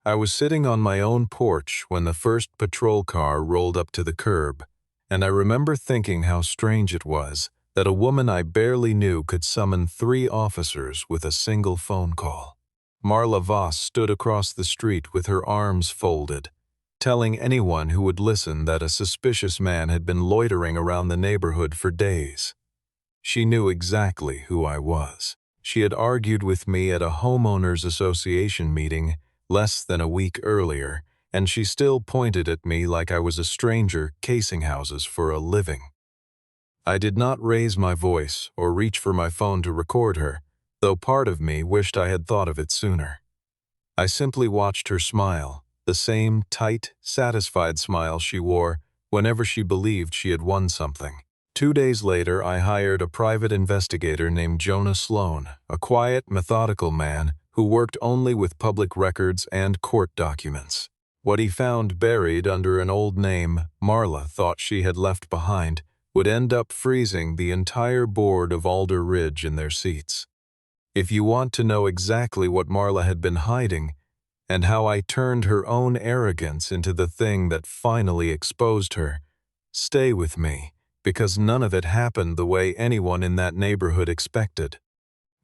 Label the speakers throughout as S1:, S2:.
S1: I was sitting on my own porch when the first patrol car rolled up to the curb, and I remember thinking how strange it was that a woman I barely knew could summon 3 officers with a single phone call. Marla Voss stood across the street with her arms folded, telling anyone who would listen that a suspicious man had been loitering around the neighborhood for days. She knew exactly who I was. She had argued with me at a homeowners association meeting less than a week earlier, and she still pointed at me like I was a stranger casing houses for a living. I did not raise my voice or reach for my phone to record her, though part of me wished I had thought of it sooner. I simply watched her smile, the same tight, satisfied smile she wore whenever she believed she had won something. 2 days later, I hired a private investigator named Jonah Sloan, a quiet, methodical man who worked only with public records and court documents. What he found buried under an old name Marla thought she had left behind would end up freezing the entire board of Alder Ridge in their seats. If you want to know exactly what Marla had been hiding, and how I turned her own arrogance into the thing that finally exposed her, stay with me, because none of it happened the way anyone in that neighborhood expected.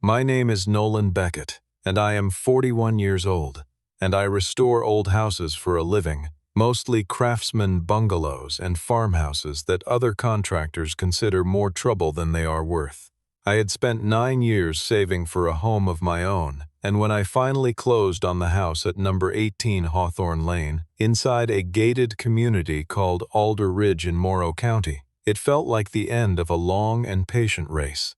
S1: My name is Nolan Beckett, and I am 41 years old, and I restore old houses for a living, mostly craftsman bungalows and farmhouses that other contractors consider more trouble than they are worth. I had spent 9 years saving for a home of my own, and when I finally closed on the house at number 18 Hawthorne Lane, inside a gated community called Alder Ridge in Morrow County, it felt like the end of a long and patient race.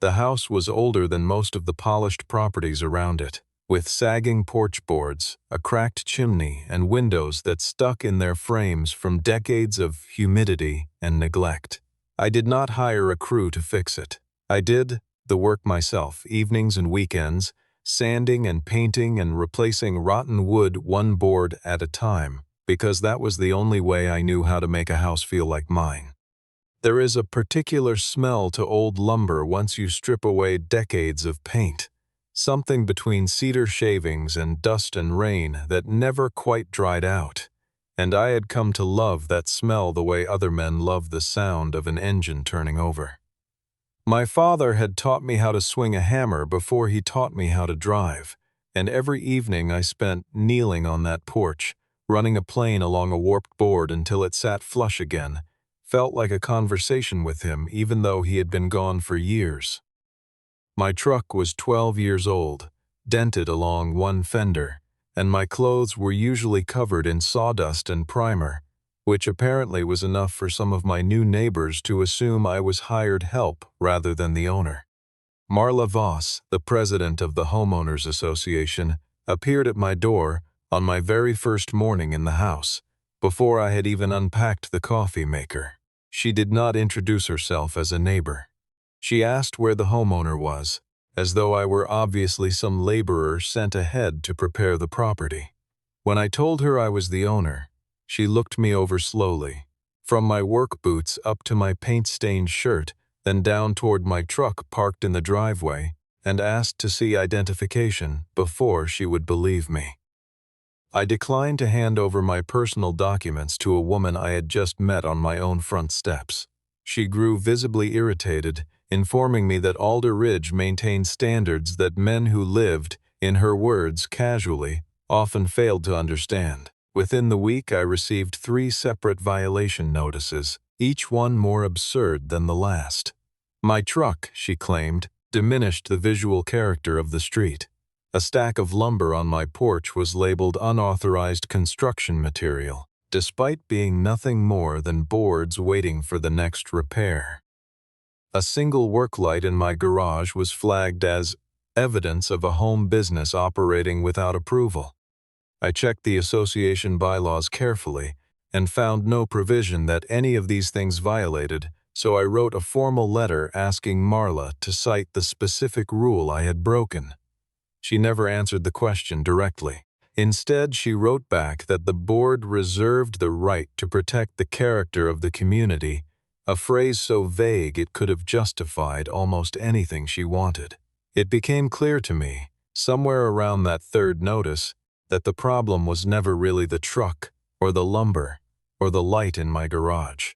S1: The house was older than most of the polished properties around it, with sagging porch boards, a cracked chimney, and windows that stuck in their frames from decades of humidity and neglect. I did not hire a crew to fix it. I did the work myself, evenings and weekends, sanding and painting and replacing rotten wood one board at a time, because that was the only way I knew how to make a house feel like mine. There is a particular smell to old lumber once you strip away decades of paint, something between cedar shavings and dust and rain that never quite dried out, and I had come to love that smell the way other men love the sound of an engine turning over. My father had taught me how to swing a hammer before he taught me how to drive, and every evening I spent kneeling on that porch, running a plane along a warped board until it sat flush again, felt like a conversation with him even though he had been gone for years. My truck was 12 years old, dented along one fender, and my clothes were usually covered in sawdust and primer, which apparently was enough for some of my new neighbors to assume I was hired help rather than the owner. Marla Voss, the president of the Homeowners Association, appeared at my door on my very first morning in the house, before I had even unpacked the coffee maker. She did not introduce herself as a neighbor. She asked where the homeowner was, as though I were obviously some laborer sent ahead to prepare the property. When I told her I was the owner, she looked me over slowly, from my work boots up to my paint-stained shirt, then down toward my truck parked in the driveway, and asked to see identification before she would believe me. I declined to hand over my personal documents to a woman I had just met on my own front steps. She grew visibly irritated, informing me that Alder Ridge maintained standards that men who lived, in her words, casually, often failed to understand. Within the week, I received 3 separate violation notices, each one more absurd than the last. My truck, she claimed, diminished the visual character of the street. A stack of lumber on my porch was labeled unauthorized construction material, despite being nothing more than boards waiting for the next repair. A single work light in my garage was flagged as evidence of a home business operating without approval. I checked the association bylaws carefully and found no provision that any of these things violated, so I wrote a formal letter asking Marla to cite the specific rule I had broken. She never answered the question directly. Instead, she wrote back that the board reserved the right to protect the character of the community, a phrase so vague it could have justified almost anything she wanted. It became clear to me, somewhere around that third notice, that the problem was never really the truck, or the lumber, or the light in my garage.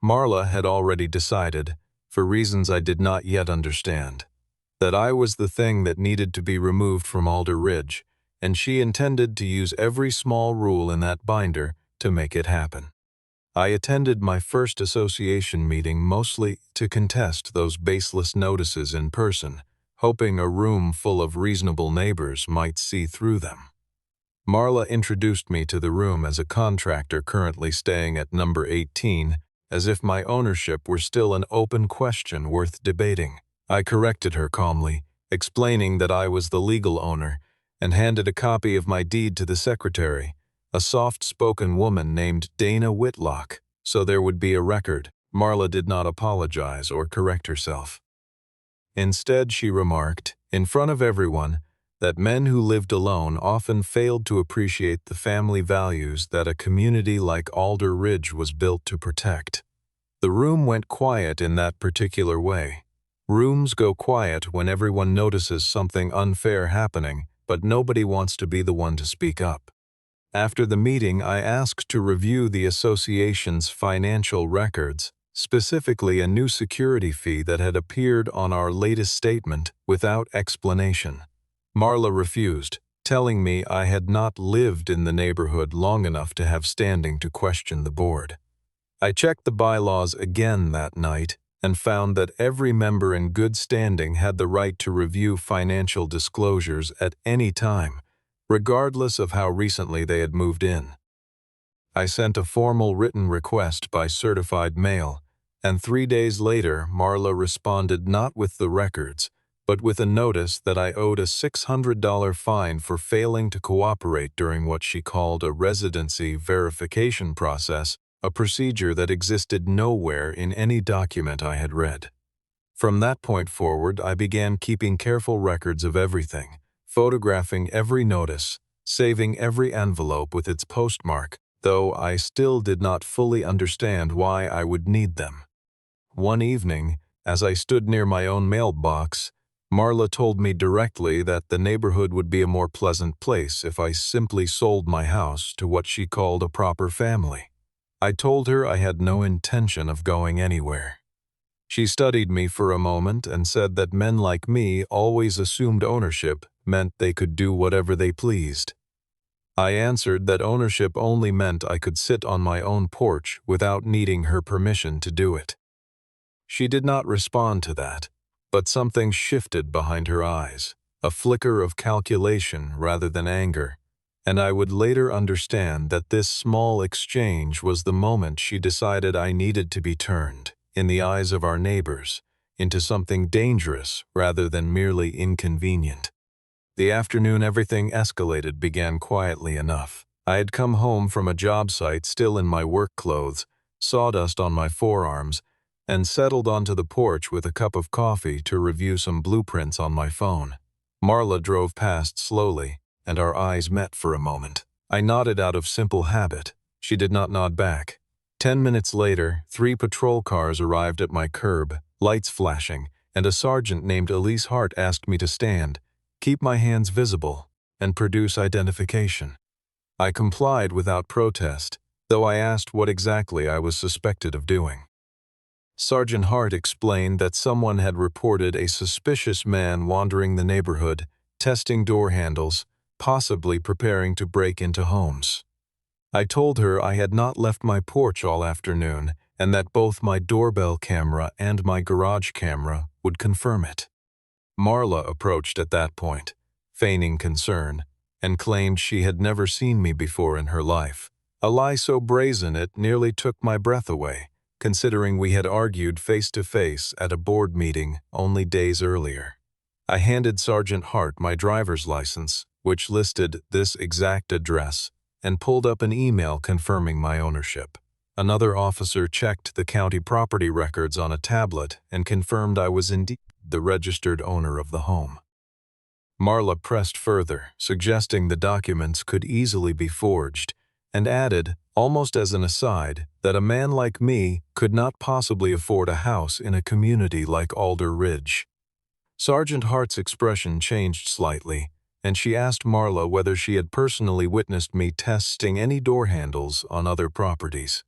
S1: Marla had already decided, for reasons I did not yet understand, that I was the thing that needed to be removed from Alder Ridge, and she intended to use every small rule in that binder to make it happen. I attended my first association meeting mostly to contest those baseless notices in person, hoping a room full of reasonable neighbors might see through them. Marla introduced me to the room as a contractor currently staying at number 18, as if my ownership were still an open question worth debating. I corrected her calmly, explaining that I was the legal owner, and handed a copy of my deed to the secretary, a soft-spoken woman named Dana Whitlock, so there would be a record. Marla did not apologize or correct herself. Instead, she remarked, in front of everyone, that men who lived alone often failed to appreciate the family values that a community like Alder Ridge was built to protect. The room went quiet in that particular way. Rooms go quiet when everyone notices something unfair happening, but nobody wants to be the one to speak up. After the meeting, I asked to review the association's financial records, specifically a new security fee that had appeared on our latest statement without explanation. Marla refused, telling me I had not lived in the neighborhood long enough to have standing to question the board. I checked the bylaws again that night and found that every member in good standing had the right to review financial disclosures at any time, regardless of how recently they had moved in. I sent a formal written request by certified mail, and 3 days later Marla responded not with the records, but with a notice that I owed a $600 fine for failing to cooperate during what she called a residency verification process, a procedure that existed nowhere in any document I had read. From that point forward, I began keeping careful records of everything, photographing every notice, saving every envelope with its postmark, though I still did not fully understand why I would need them. One evening, as I stood near my own mailbox, Marla told me directly that the neighborhood would be a more pleasant place if I simply sold my house to what she called a proper family. I told her I had no intention of going anywhere. She studied me for a moment and said that men like me always assumed ownership meant they could do whatever they pleased. I answered that ownership only meant I could sit on my own porch without needing her permission to do it. She did not respond to that, but something shifted behind her eyes, a flicker of calculation rather than anger, and I would later understand that this small exchange was the moment she decided I needed to be turned, in the eyes of our neighbors, into something dangerous rather than merely inconvenient. The afternoon everything escalated began quietly enough. I had come home from a job site still in my work clothes, sawdust on my forearms, and settled onto the porch with a cup of coffee to review some blueprints on my phone. Marla drove past slowly, and our eyes met for a moment. I nodded out of simple habit. She did not nod back. 10 minutes later, 3 patrol cars arrived at my curb, lights flashing, and a sergeant named Elise Hart asked me to stand, keep my hands visible, and produce identification. I complied without protest, though I asked what exactly I was suspected of doing. Sergeant Hart explained that someone had reported a suspicious man wandering the neighborhood, testing door handles, possibly preparing to break into homes. I told her I had not left my porch all afternoon and that both my doorbell camera and my garage camera would confirm it. Marla approached at that point, feigning concern, and claimed she had never seen me before in her life, a lie so brazen it nearly took my breath away, considering we had argued face-to-face at a board meeting only days earlier. I handed Sergeant Hart my driver's license, which listed this exact address, and pulled up an email confirming my ownership. Another officer checked the county property records on a tablet and confirmed I was indeed the registered owner of the home. Marla pressed further, suggesting the documents could easily be forged, and added, almost as an aside, that a man like me could not possibly afford a house in a community like Alder Ridge. Sergeant Hart's expression changed slightly, and she asked Marla whether she had personally witnessed me testing any door handles on other properties.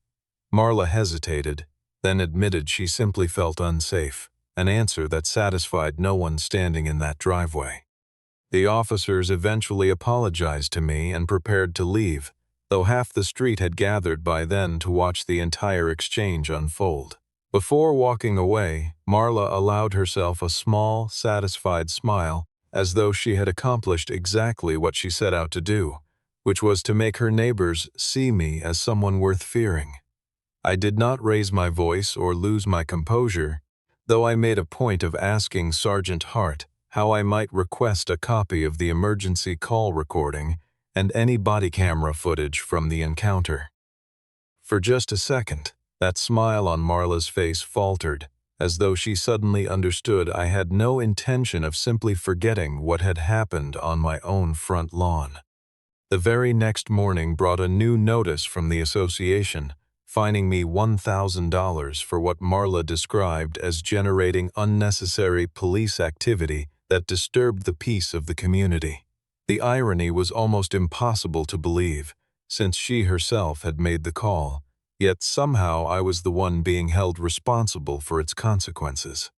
S1: Marla hesitated, then admitted she simply felt unsafe, an answer that satisfied no one standing in that driveway. The officers eventually apologized to me and prepared to leave, though half the street had gathered by then to watch the entire exchange unfold. Before walking away, Marla allowed herself a small, satisfied smile, as though she had accomplished exactly what she set out to do, which was to make her neighbors see me as someone worth fearing. I did not raise my voice or lose my composure, though I made a point of asking Sergeant Hart how I might request a copy of the emergency call recording and any body camera footage from the encounter. For just a second, that smile on Marla's face faltered, as though she suddenly understood I had no intention of simply forgetting what had happened on my own front lawn. The very next morning brought a new notice from the association, fining me $1,000 for what Marla described as generating unnecessary police activity that disturbed the peace of the community. The irony was almost impossible to believe, since she herself had made the call, yet somehow I was the one being held responsible for its consequences.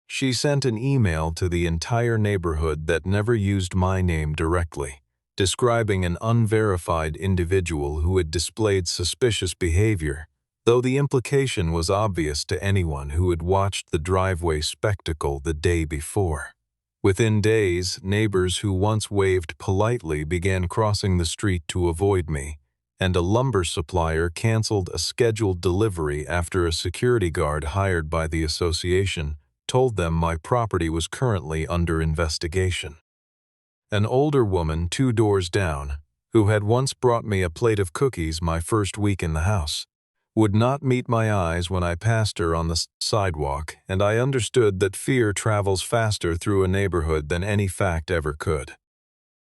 S1: She sent an email to the entire neighborhood that never used my name directly, describing an unverified individual who had displayed suspicious behavior, though the implication was obvious to anyone who had watched the driveway spectacle the day before. Within days, neighbors who once waved politely began crossing the street to avoid me, and a lumber supplier canceled a scheduled delivery after a security guard hired by the association told them my property was currently under investigation. An older woman 2 doors down, who had once brought me a plate of cookies my first week in the house, would not meet my eyes when I passed her on the sidewalk, and I understood that fear travels faster through a neighborhood than any fact ever could.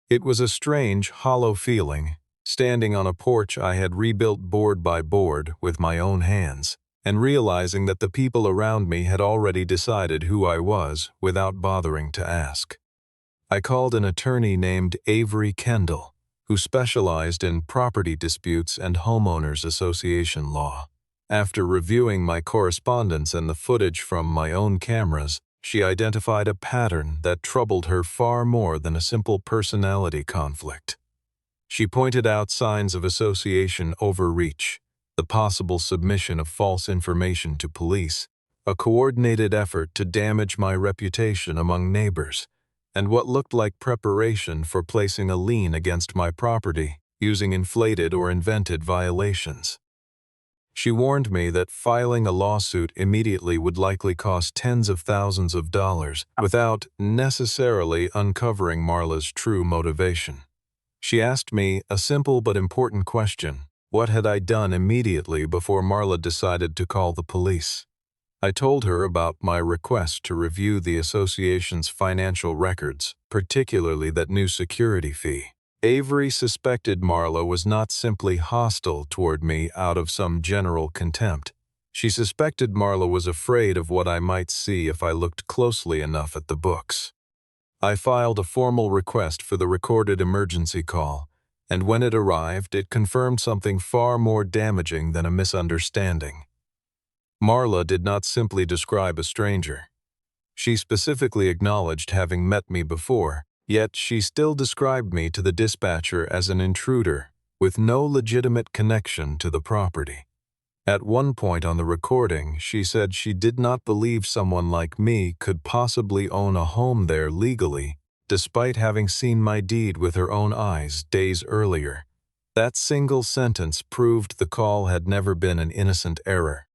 S1: It was a strange, hollow feeling, standing on a porch I had rebuilt board by board with my own hands, and realizing that the people around me had already decided who I was without bothering to ask. I called an attorney named Avery Kendall, who specialized in property disputes and homeowners association law. After reviewing my correspondence and the footage from my own cameras, she identified a pattern that troubled her far more than a simple personality conflict. She pointed out signs of association overreach, the possible submission of false information to police, a coordinated effort to damage my reputation among neighbors, and what looked like preparation for placing a lien against my property using inflated or invented violations. She warned me that filing a lawsuit immediately would likely cost tens of thousands of dollars without necessarily uncovering Marla's true motivation. She asked me a simple but important question: what had I done immediately before Marla decided to call the police? I told her about my request to review the association's financial records, particularly that new security fee. Avery suspected Marla was not simply hostile toward me out of some general contempt. She suspected Marla was afraid of what I might see if I looked closely enough at the books. I filed a formal request for the recorded emergency call, and when it arrived, it confirmed something far more damaging than a misunderstanding. Marla did not simply describe a stranger. She specifically acknowledged having met me before, yet she still described me to the dispatcher as an intruder with no legitimate connection to the property. At one point on the recording, she said she did not believe someone like me could possibly own a home there legally, despite having seen my deed with her own eyes days earlier. That single sentence proved the call had never been an innocent error.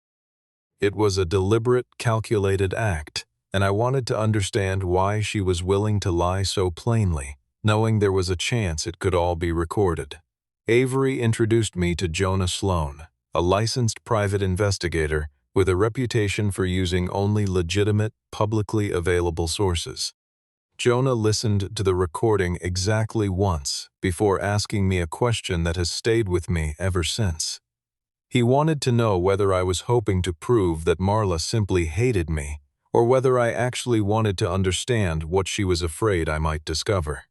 S1: It was a deliberate, calculated act, and I wanted to understand why she was willing to lie so plainly, knowing there was a chance it could all be recorded. Avery introduced me to Jonah Sloan, a licensed private investigator with a reputation for using only legitimate, publicly available sources. Jonah listened to the recording exactly once before asking me a question that has stayed with me ever since. He wanted to know whether I was hoping to prove that Marla simply hated me, or whether I actually wanted to understand what she was afraid I might discover.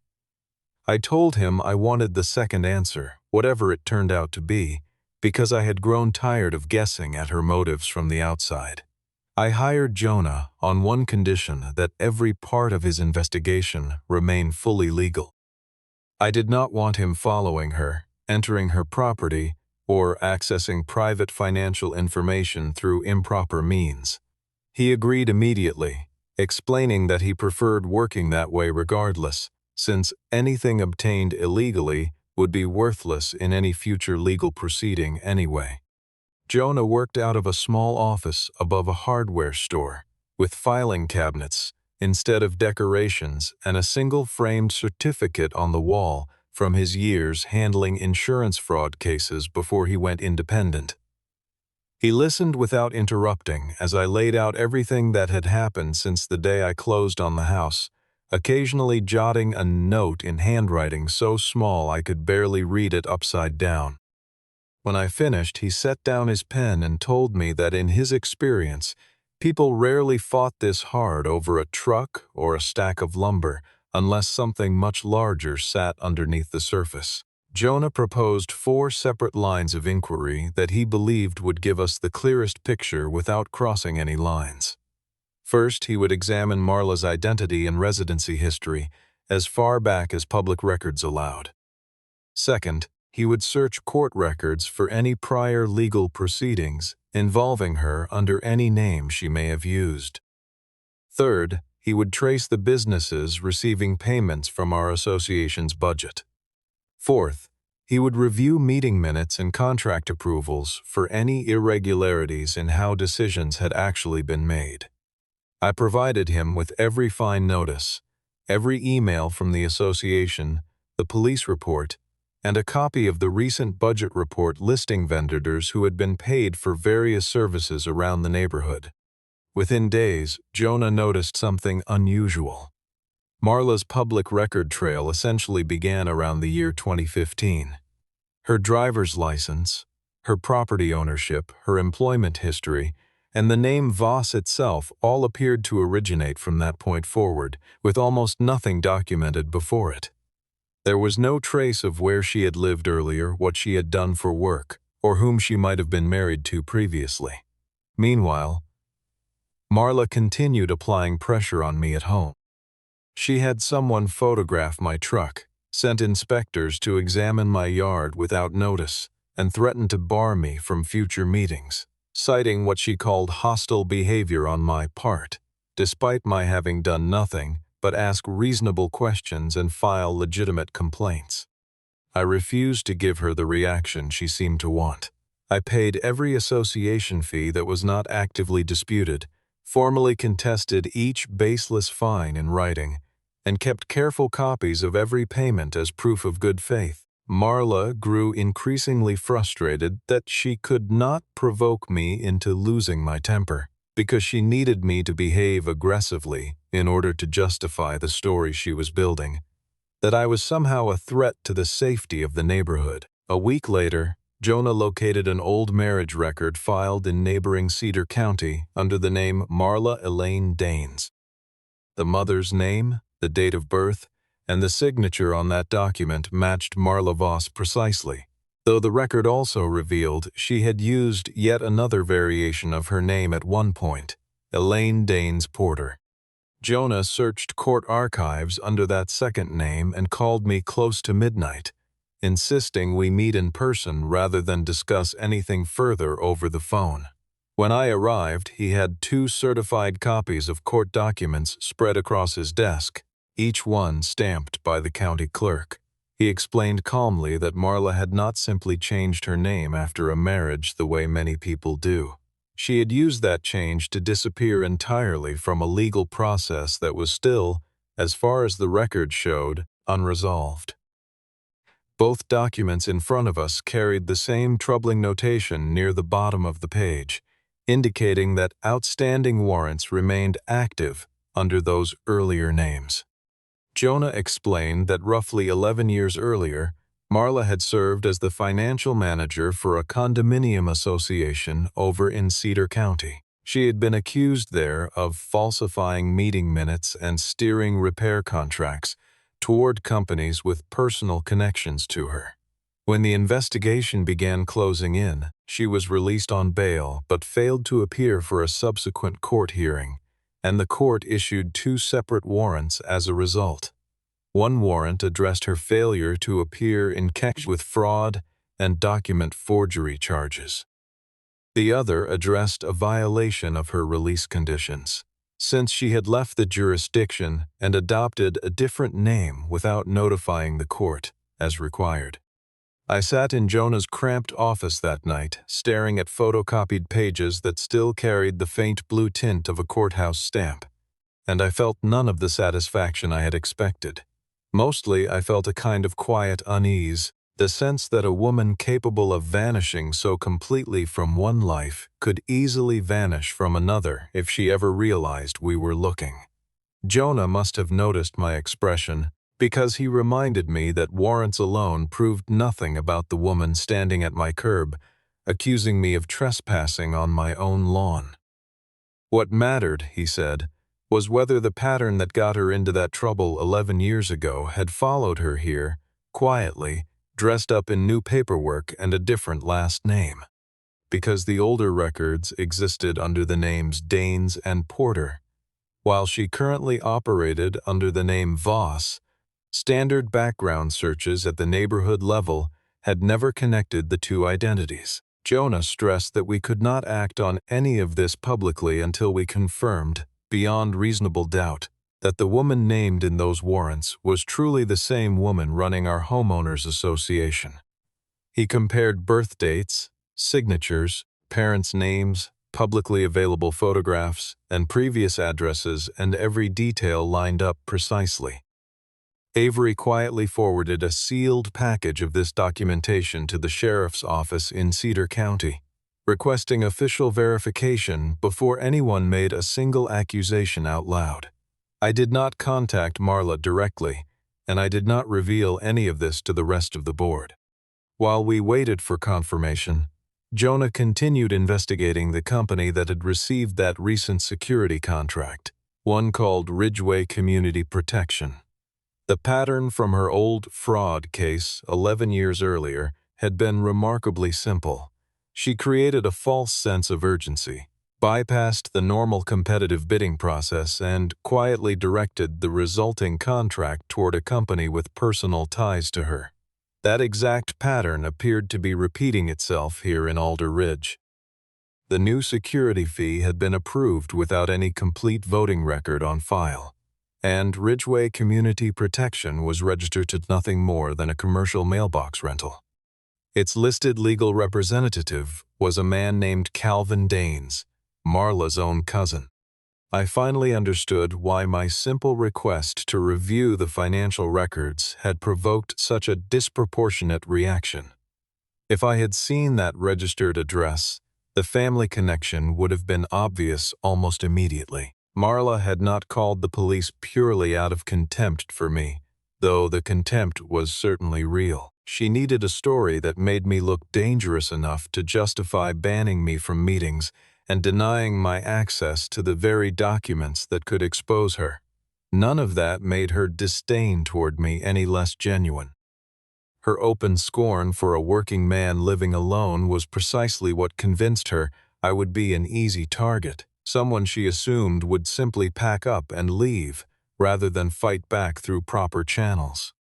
S1: I told him I wanted the second answer, whatever it turned out to be, because I had grown tired of guessing at her motives from the outside. I hired Jonah on one condition: that every part of his investigation remain fully legal. I did not want him following her, entering her property, or accessing private financial information through improper means. He agreed immediately, explaining that he preferred working that way regardless, since anything obtained illegally would be worthless in any future legal proceeding anyway. Jonah worked out of a small office above a hardware store, with filing cabinets instead of decorations and a single framed certificate on the wall from his years handling insurance fraud cases before he went independent. He listened without interrupting as I laid out everything that had happened since the day I closed on the house, occasionally jotting a note in handwriting so small I could barely read it upside down. When I finished, he set down his pen and told me that in his experience, people rarely fought this hard over a truck or a stack of lumber unless something much larger sat underneath the surface. Jonah proposed 4 separate lines of inquiry that he believed would give us the clearest picture without crossing any lines. First, he would examine Marla's identity and residency history as far back as public records allowed. Second, he would search court records for any prior legal proceedings involving her under any name she may have used. Third, he would trace the businesses receiving payments from our association's budget. Fourth, he would review meeting minutes and contract approvals for any irregularities in how decisions had actually been made. I provided him with every fine notice, every email from the association, the police report, and a copy of the recent budget report listing vendors who had been paid for various services around the neighborhood. Within days, Jonah noticed something unusual. Marla's public record trail essentially began around the year 2015. Her driver's license, her property ownership, her employment history, and the name Voss itself all appeared to originate from that point forward, with almost nothing documented before it. There was no trace of where she had lived earlier, what she had done for work, or whom she might have been married to previously. Meanwhile, Marla continued applying pressure on me at home. She had someone photograph my truck, sent inspectors to examine my yard without notice, and threatened to bar me from future meetings, citing what she called hostile behavior on my part, despite my having done nothing but ask reasonable questions and file legitimate complaints. I refused to give her the reaction she seemed to want. I paid every association fee that was not actively disputed, formally contested each baseless fine in writing, and kept careful copies of every payment as proof of good faith. Marla grew increasingly frustrated that she could not provoke me into losing my temper, because she needed me to behave aggressively in order to justify the story she was building, that I was somehow a threat to the safety of the neighborhood. A week later, Jonah located an old marriage record filed in neighboring Cedar County under the name Marla Elaine Daines. The mother's name, the date of birth, and the signature on that document matched Marla Voss precisely, though the record also revealed she had used yet another variation of her name at one point, Elaine Daines Porter. Jonah searched court archives under that second name and called me close to midnight, insisting we meet in person rather than discuss anything further over the phone. When I arrived, he had 2 certified copies of court documents spread across his desk, each one stamped by the county clerk. He explained calmly that Marla had not simply changed her name after a marriage the way many people do. She had used that change to disappear entirely from a legal process that was still, as far as the record showed, unresolved. Both documents in front of us carried the same troubling notation near the bottom of the page, indicating that outstanding warrants remained active under those earlier names. Jonah explained that roughly 11 years earlier, Marla had served as the financial manager for a condominium association over in Cedar County. She had been accused there of falsifying meeting minutes and steering repair contracts, toward companies with personal connections to her. When the investigation began closing in, she was released on bail but failed to appear for a subsequent court hearing, and the court issued 2 separate warrants as a result. One warrant addressed her failure to appear in connection with fraud and document forgery charges. The other addressed a violation of her release conditions, since she had left the jurisdiction and adopted a different name without notifying the court, as required. I sat in Jonah's cramped office that night, staring at photocopied pages that still carried the faint blue tint of a courthouse stamp, and I felt none of the satisfaction I had expected. Mostly, I felt a kind of quiet unease, the sense that a woman capable of vanishing so completely from one life could easily vanish from another if she ever realized we were looking. Jonah must have noticed my expression, because he reminded me that warrants alone proved nothing about the woman standing at my curb, accusing me of trespassing on my own lawn. What mattered, he said, was whether the pattern that got her into that trouble 11 years ago had followed her here, quietly, dressed up in new paperwork and a different last name. Because the older records existed under the names Danes and Porter, while she currently operated under the name Voss. Standard background searches at the neighborhood level had never connected the 2 identities. Jonah stressed that we could not act on any of this publicly until we confirmed, beyond reasonable doubt, that the woman named in those warrants was truly the same woman running our homeowners association. He compared birth dates, signatures, parents' names, publicly available photographs, and previous addresses, and every detail lined up precisely. Avery quietly forwarded a sealed package of this documentation to the sheriff's office in Cedar County, requesting official verification before anyone made a single accusation out loud. I did not contact Marla directly, and I did not reveal any of this to the rest of the board. While we waited for confirmation, Jonah continued investigating the company that had received that recent security contract, one called Ridgeway Community Protection. The pattern from her old fraud case 11 years earlier had been remarkably simple. She created a false sense of urgency, bypassed the normal competitive bidding process, and quietly directed the resulting contract toward a company with personal ties to her. That exact pattern appeared to be repeating itself here in Alder Ridge. The new security fee had been approved without any complete voting record on file, and Ridgeway Community Protection was registered to nothing more than a commercial mailbox rental. Its listed legal representative was a man named Calvin Danes, Marla's own cousin. I finally understood why my simple request to review the financial records had provoked such a disproportionate reaction. If I had seen that registered address, the family connection would have been obvious almost immediately. Marla had not called the police purely out of contempt for me, though the contempt was certainly real. She needed a story that made me look dangerous enough to justify banning me from meetings and denying my access to the very documents that could expose her. None of that made her disdain toward me any less genuine. Her open scorn for a working man living alone was precisely what convinced her I would be an easy target, someone she assumed would simply pack up and leave, rather than fight back through proper channels.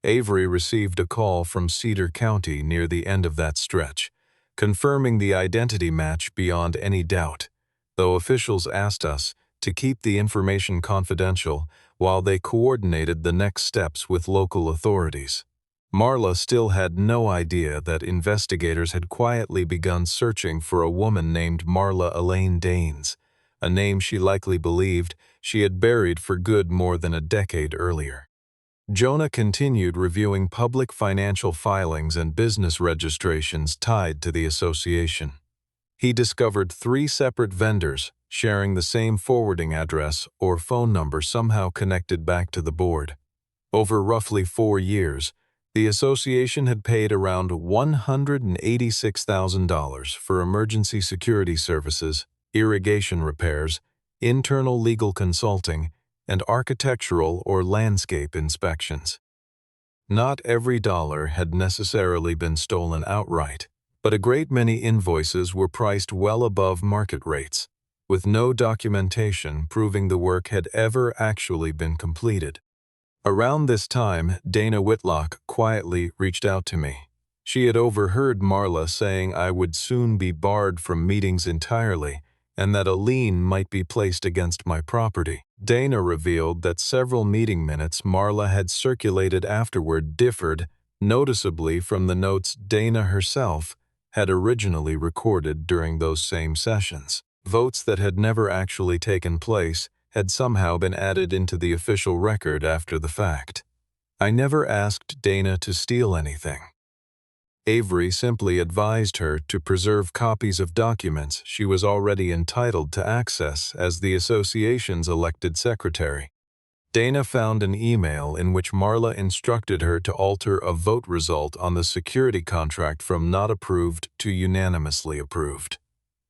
S1: Avery received a call from Cedar County near the end of that stretch, confirming the identity match beyond any doubt, though officials asked us to keep the information confidential while they coordinated the next steps with local authorities. Marla still had no idea that investigators had quietly begun searching for a woman named Marla Elaine Danes, a name she likely believed she had buried for good more than a decade earlier. Jonah continued reviewing public financial filings and business registrations tied to the association. He discovered 3 separate vendors sharing the same forwarding address or phone number somehow connected back to the board. Over roughly 4 years, the association had paid around $186,000 for emergency security services, irrigation repairs, internal legal consulting, and architectural or landscape inspections. Not every dollar had necessarily been stolen outright, but a great many invoices were priced well above market rates, with no documentation proving the work had ever actually been completed. Around this time, Dana Whitlock quietly reached out to me. She had overheard Marla saying I would soon be barred from meetings entirely and that a lien might be placed against my property. Dana revealed that several meeting minutes Marla had circulated afterward differed noticeably from the notes Dana herself had originally recorded during those same sessions. Votes that had never actually taken place had somehow been added into the official record after the fact. I never asked Dana to steal anything. Avery simply advised her to preserve copies of documents she was already entitled to access as the association's elected secretary. Dana found an email in which Marla instructed her to alter a vote result on the security contract from not approved to unanimously approved.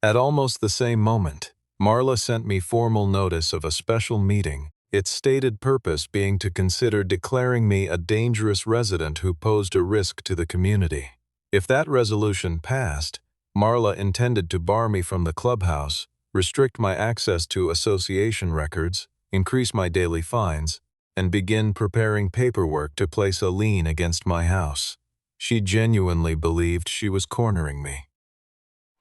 S1: At almost the same moment, Marla sent me formal notice of a special meeting, its stated purpose being to consider declaring me a dangerous resident who posed a risk to the community. If that resolution passed, Marla intended to bar me from the clubhouse, restrict my access to association records, increase my daily fines, and begin preparing paperwork to place a lien against my house. She genuinely believed she was cornering me.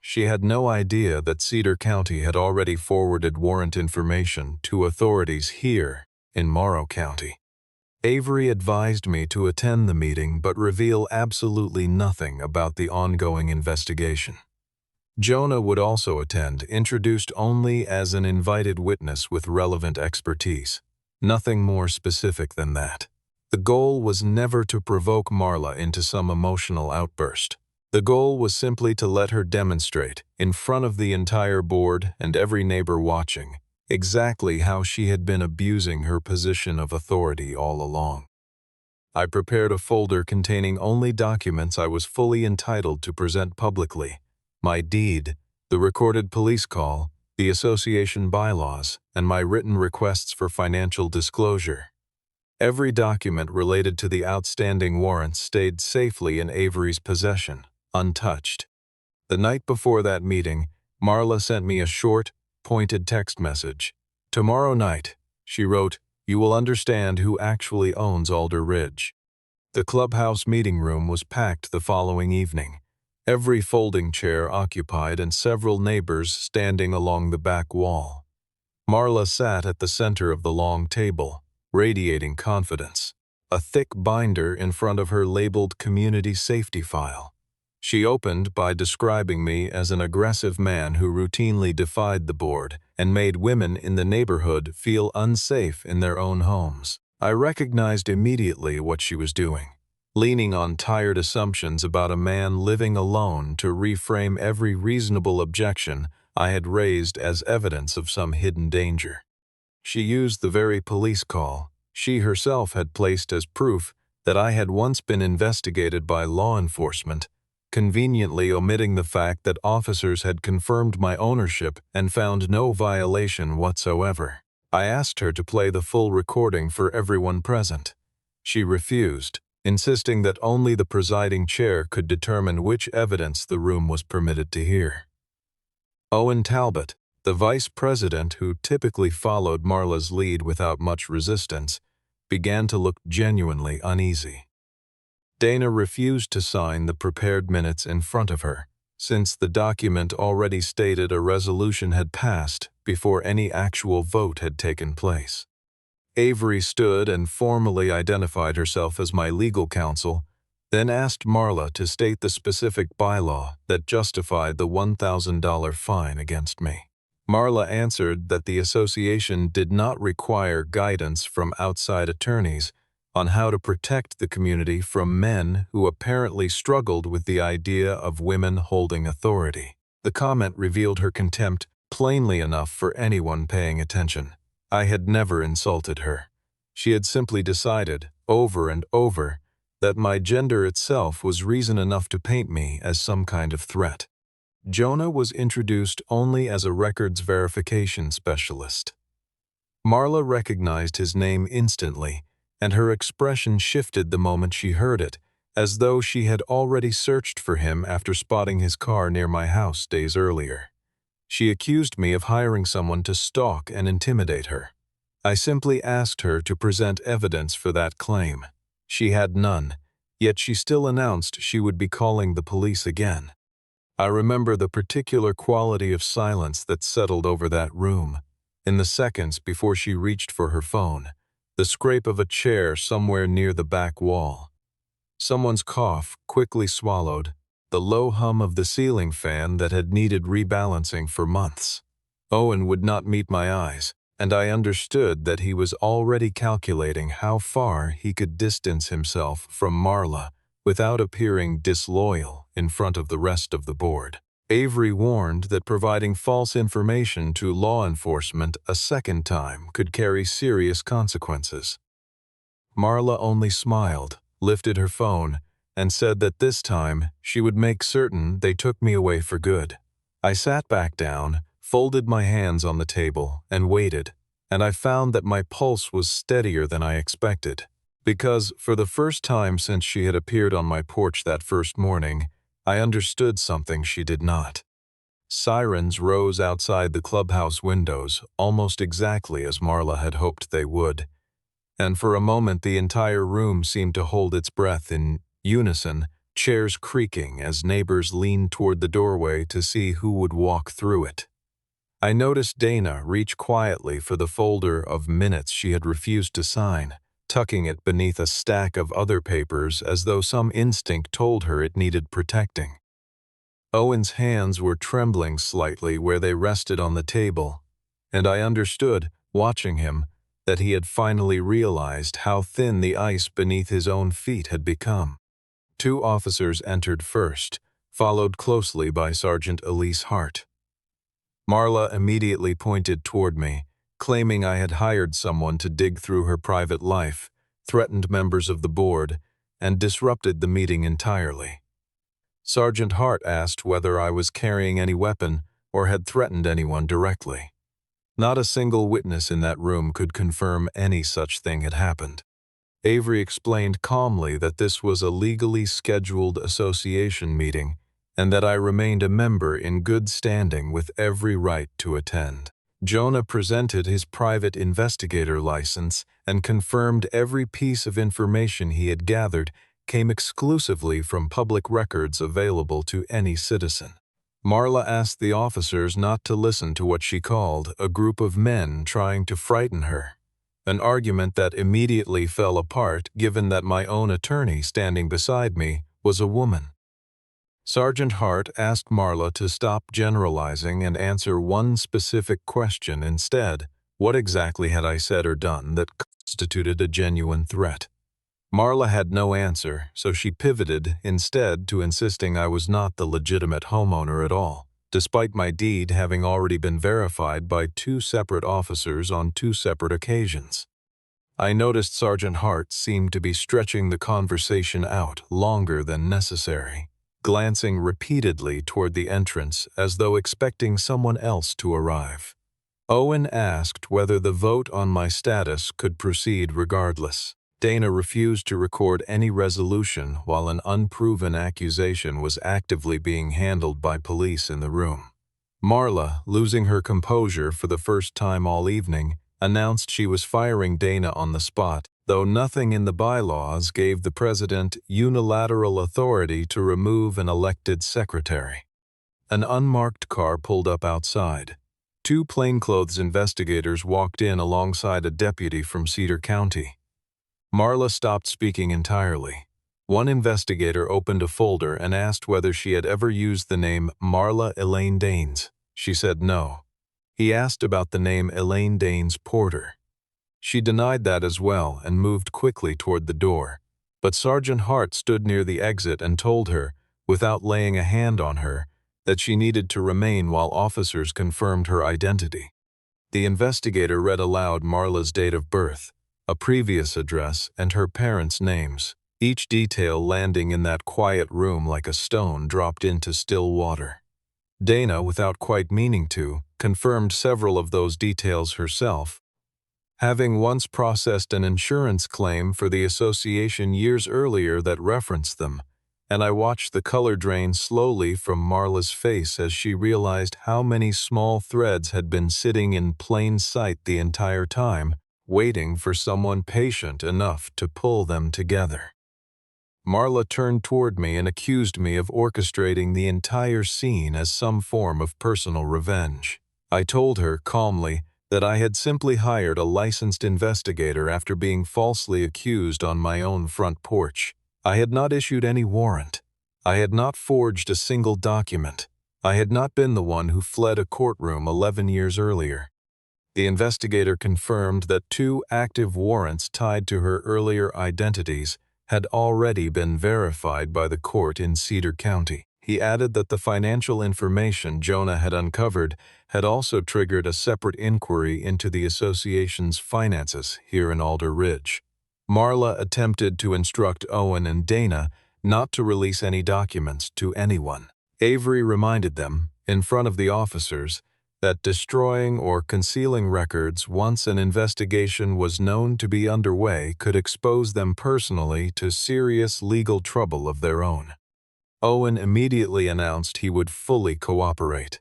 S1: She had no idea that Cedar County had already forwarded warrant information to authorities here in Morrow County. Avery advised me to attend the meeting but reveal absolutely nothing about the ongoing investigation. Jonah would also attend, introduced only as an invited witness with relevant expertise. Nothing more specific than that. The goal was never to provoke Marla into some emotional outburst. The goal was simply to let her demonstrate, in front of the entire board and every neighbor watching, exactly how she had been abusing her position of authority all along. I prepared a folder containing only documents I was fully entitled to present publicly: my deed, the recorded police call, the association bylaws, and my written requests for financial disclosure. Every document related to the outstanding warrants stayed safely in Avery's possession, untouched. The night before that meeting, Marla sent me a short, pointed text message. "Tomorrow night," she wrote, "you will understand who actually owns Alder Ridge." The clubhouse meeting room was packed the following evening, every folding chair occupied and several neighbors standing along the back wall. Marla sat at the center of the long table, radiating confidence, a thick binder in front of her labeled community safety file. She opened by describing me as an aggressive man who routinely defied the board and made women in the neighborhood feel unsafe in their own homes. I recognized immediately what she was doing, leaning on tired assumptions about a man living alone to reframe every reasonable objection I had raised as evidence of some hidden danger. She used the very police call she herself had placed as proof that I had once been investigated by law enforcement, conveniently omitting the fact that officers had confirmed my ownership and found no violation whatsoever. I asked her to play the full recording for everyone present. She refused, insisting that only the presiding chair could determine which evidence the room was permitted to hear. Owen Talbot, the vice president who typically followed Marla's lead without much resistance, began to look genuinely uneasy. Dana refused to sign the prepared minutes in front of her, since the document already stated a resolution had passed before any actual vote had taken place. Avery stood and formally identified herself as my legal counsel, then asked Marla to state the specific bylaw that justified the $1,000 fine against me. Marla answered that the association did not require guidance from outside attorneys on how to protect the community from men who apparently struggled with the idea of women holding authority. The comment revealed her contempt plainly enough for anyone paying attention. I had never insulted her. She had simply decided, over and over, that my gender itself was reason enough to paint me as some kind of threat. Jonah was introduced only as a records verification specialist. Marla recognized his name instantly, and her expression shifted the moment she heard it, as though she had already searched for him after spotting his car near my house days earlier. She accused me of hiring someone to stalk and intimidate her. I simply asked her to present evidence for that claim. She had none, yet she still announced she would be calling the police again. I remember the particular quality of silence that settled over that room. In the seconds before she reached for her phone, the scrape of a chair somewhere near the back wall, someone's cough quickly swallowed, the low hum of the ceiling fan that had needed rebalancing for months. Owen would not meet my eyes, and I understood that he was already calculating how far he could distance himself from Marla without appearing disloyal in front of the rest of the board. Avery warned that providing false information to law enforcement a second time could carry serious consequences. Marla only smiled, lifted her phone, and said that this time she would make certain they took me away for good. I sat back down, folded my hands on the table, and waited, and I found that my pulse was steadier than I expected, because for the first time since she had appeared on my porch that first morning, I understood something she did not. Sirens rose outside the clubhouse windows almost exactly as Marla had hoped they would, and for a moment the entire room seemed to hold its breath in unison, chairs creaking as neighbors leaned toward the doorway to see who would walk through it. I noticed Dana reach quietly for the folder of minutes she had refused to sign, tucking it beneath a stack of other papers as though some instinct told her it needed protecting. Owen's hands were trembling slightly where they rested on the table, and I understood, watching him, that he had finally realized how thin the ice beneath his own feet had become. 2 officers entered first, followed closely by Sergeant Elise Hart. Marla immediately pointed toward me, claiming I had hired someone to dig through her private life, threatened members of the board, and disrupted the meeting entirely. Sergeant Hart asked whether I was carrying any weapon or had threatened anyone directly. Not a single witness in that room could confirm any such thing had happened. Avery explained calmly that this was a legally scheduled association meeting and that I remained a member in good standing with every right to attend. Jonah presented his private investigator license and confirmed every piece of information he had gathered came exclusively from public records available to any citizen. Marla asked the officers not to listen to what she called a group of men trying to frighten her, an argument that immediately fell apart given that my own attorney standing beside me was a woman. Sergeant Hart asked Marla to stop generalizing and answer one specific question instead. What exactly had I said or done that constituted a genuine threat? Marla had no answer, so she pivoted instead to insisting I was not the legitimate homeowner at all, despite my deed having already been verified by 2 separate officers on 2 separate occasions. I noticed Sergeant Hart seemed to be stretching the conversation out longer than necessary, glancing repeatedly toward the entrance as though expecting someone else to arrive. Owen asked whether the vote on my status could proceed regardless. Dana refused to record any resolution while an unproven accusation was actively being handled by police in the room. Marla, losing her composure for the first time all evening, announced she was firing Dana on the spot, though nothing in the bylaws gave the president unilateral authority to remove an elected secretary. An unmarked car pulled up outside. 2 plainclothes investigators walked in alongside a deputy from Cedar County. Marla stopped speaking entirely. One investigator opened a folder and asked whether she had ever used the name Marla Elaine Danes. She said no. He asked about the name Elaine Danes Porter. She denied that as well and moved quickly toward the door, but Sergeant Hart stood near the exit and told her, without laying a hand on her, that she needed to remain while officers confirmed her identity. The investigator read aloud Marla's date of birth, a previous address, and her parents' names, each detail landing in that quiet room like a stone dropped into still water. Dana, without quite meaning to, confirmed several of those details herself, having once processed an insurance claim for the association years earlier that referenced them, and I watched the color drain slowly from Marla's face as she realized how many small threads had been sitting in plain sight the entire time, waiting for someone patient enough to pull them together. Marla turned toward me and accused me of orchestrating the entire scene as some form of personal revenge. I told her calmly that I had simply hired a licensed investigator after being falsely accused on my own front porch. I had not issued any warrant. I had not forged a single document. I had not been the one who fled a courtroom 11 years earlier. The investigator confirmed that 2 active warrants tied to her earlier identities had already been verified by the court in Cedar County. He added that the financial information Jonah had uncovered had also triggered a separate inquiry into the association's finances here in Alder Ridge. Marla attempted to instruct Owen and Dana not to release any documents to anyone. Avery reminded them, in front of the officers, that destroying or concealing records once an investigation was known to be underway could expose them personally to serious legal trouble of their own. Owen immediately announced he would fully cooperate.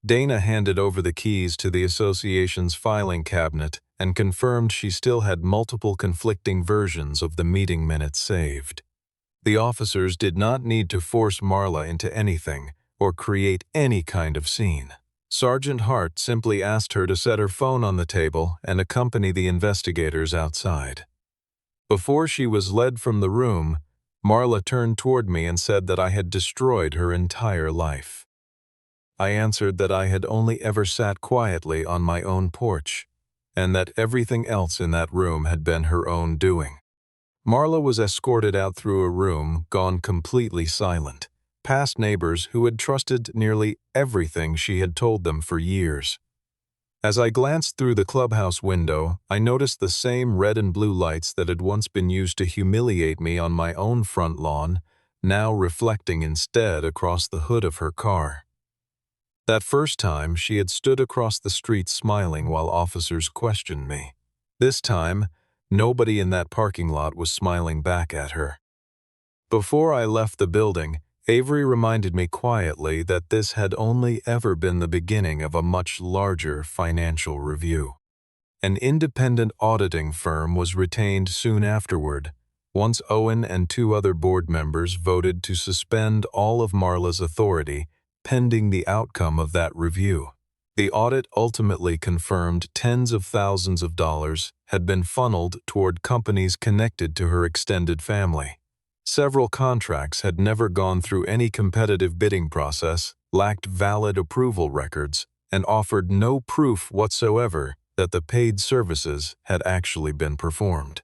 S1: Dana handed over the keys to the association's filing cabinet and confirmed she still had multiple conflicting versions of the meeting minutes saved. The officers did not need to force Marla into anything or create any kind of scene. Sergeant Hart simply asked her to set her phone on the table and accompany the investigators outside. Before she was led from the room, Marla turned toward me and said that I had destroyed her entire life. I answered that I had only ever sat quietly on my own porch, and that everything else in that room had been her own doing. Marla was escorted out through a room gone completely silent, past neighbors who had trusted nearly everything she had told them for years. As I glanced through the clubhouse window, I noticed the same red and blue lights that had once been used to humiliate me on my own front lawn, now reflecting instead across the hood of her car. That first time, she had stood across the street smiling while officers questioned me. This time, nobody in that parking lot was smiling back at her. Before I left the building, Avery reminded me quietly that this had only ever been the beginning of a much larger financial review. An independent auditing firm was retained soon afterward, once Owen and 2 other board members voted to suspend all of Marla's authority pending the outcome of that review. The audit ultimately confirmed tens of thousands of dollars had been funneled toward companies connected to her extended family. Several contracts had never gone through any competitive bidding process, lacked valid approval records, and offered no proof whatsoever that the paid services had actually been performed.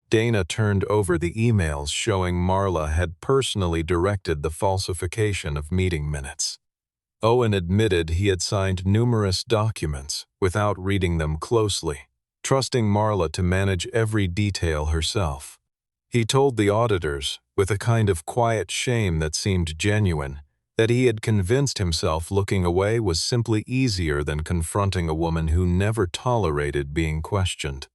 S1: Dana turned over the emails showing Marla had personally directed the falsification of meeting minutes. Owen admitted he had signed numerous documents without reading them closely, trusting Marla to manage every detail herself. He told the auditors, with a kind of quiet shame that seemed genuine, that he had convinced himself looking away was simply easier than confronting a woman who never tolerated being questioned.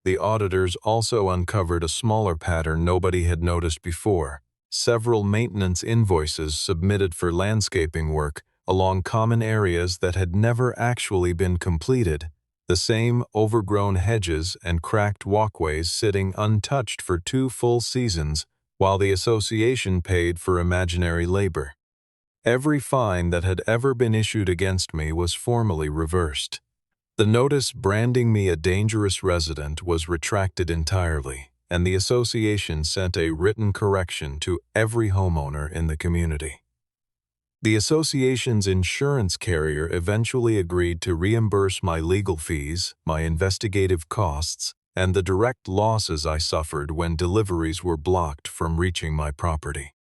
S1: The auditors also uncovered a smaller pattern nobody had noticed before: several maintenance invoices submitted for landscaping work along common areas that had never actually been completed, the same overgrown hedges and cracked walkways sitting untouched for 2 full seasons while the association paid for imaginary labor. Every fine that had ever been issued against me was formally reversed. The notice branding me a dangerous resident was retracted entirely, and the association sent a written correction to every homeowner in the community. The association's insurance carrier eventually agreed to reimburse my legal fees, my investigative costs, and the direct losses I suffered when deliveries were blocked from reaching my property.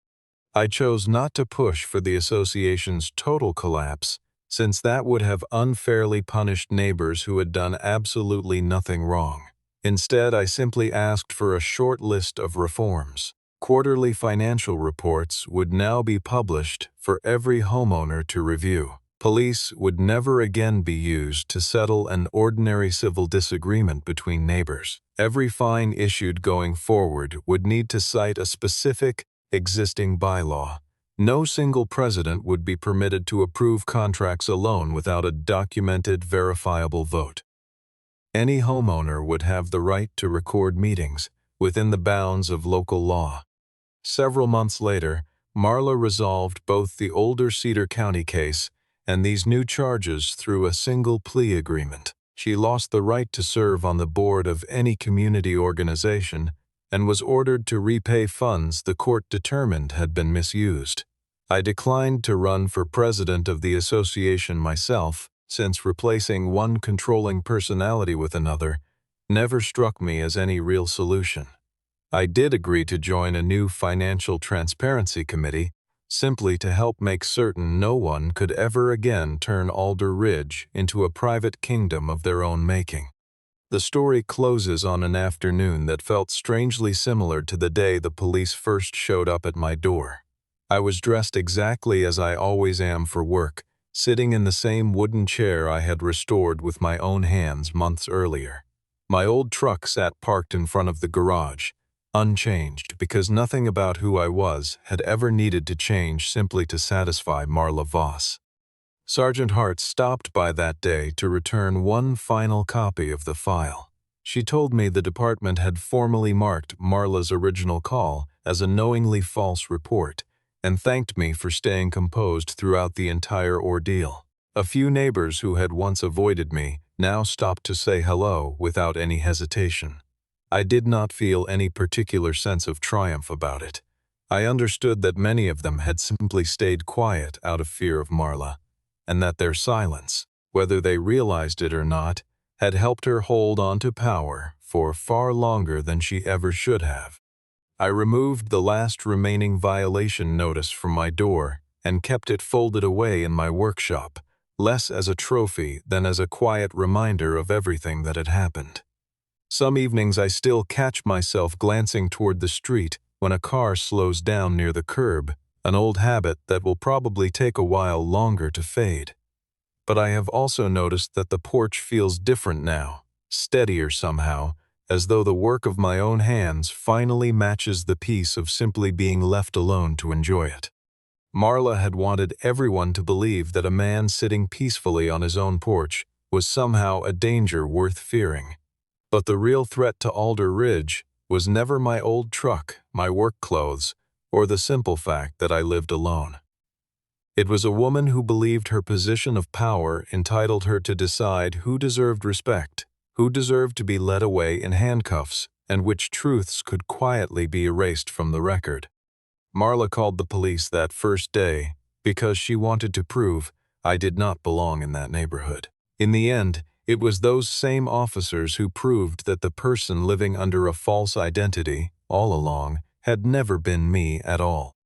S1: I chose not to push for the association's total collapse, since that would have unfairly punished neighbors who had done absolutely nothing wrong. Instead, I simply asked for a short list of reforms. Quarterly financial reports would now be published for every homeowner to review. Police would never again be used to settle an ordinary civil disagreement between neighbors. Every fine issued going forward would need to cite a specific, existing bylaw. No single president would be permitted to approve contracts alone without a documented, verifiable vote. Any homeowner would have the right to record meetings within the bounds of local law. Several months later, Marla resolved both the older Cedar County case and these new charges through a single plea agreement. She lost the right to serve on the board of any community organization and was ordered to repay funds the court determined had been misused. I declined to run for president of the association myself, since replacing one controlling personality with another never struck me as any real solution. I did agree to join a new financial transparency committee, simply to help make certain no one could ever again turn Alder Ridge into a private kingdom of their own making. The story closes on an afternoon that felt strangely similar to the day the police first showed up at my door. I was dressed exactly as I always am for work, sitting in the same wooden chair I had restored with my own hands months earlier. My old truck sat parked in front of the garage, unchanged because nothing about who I was had ever needed to change simply to satisfy Marla Voss. Sergeant Hart stopped by that day to return one final copy of the file. She told me the department had formally marked Marla's original call as a knowingly false report and thanked me for staying composed throughout the entire ordeal. A few neighbors who had once avoided me now stopped to say hello without any hesitation. I did not feel any particular sense of triumph about it. I understood that many of them had simply stayed quiet out of fear of Marla, and that their silence, whether they realized it or not, had helped her hold on to power for far longer than she ever should have. I removed the last remaining violation notice from my door and kept it folded away in my workshop, less as a trophy than as a quiet reminder of everything that had happened. Some evenings I still catch myself glancing toward the street when a car slows down near the curb, an old habit that will probably take a while longer to fade. But I have also noticed that the porch feels different now, steadier somehow, as though the work of my own hands finally matches the peace of simply being left alone to enjoy it. Marla had wanted everyone to believe that a man sitting peacefully on his own porch was somehow a danger worth fearing. But the real threat to Alder Ridge was never my old truck, my work clothes, or the simple fact that I lived alone. It was a woman who believed her position of power entitled her to decide who deserved respect, who deserved to be led away in handcuffs, and which truths could quietly be erased from the record. Marla called the police that first day because she wanted to prove I did not belong in that neighborhood. In the end, it was those same officers who proved that the person living under a false identity, all along, had never been me at all.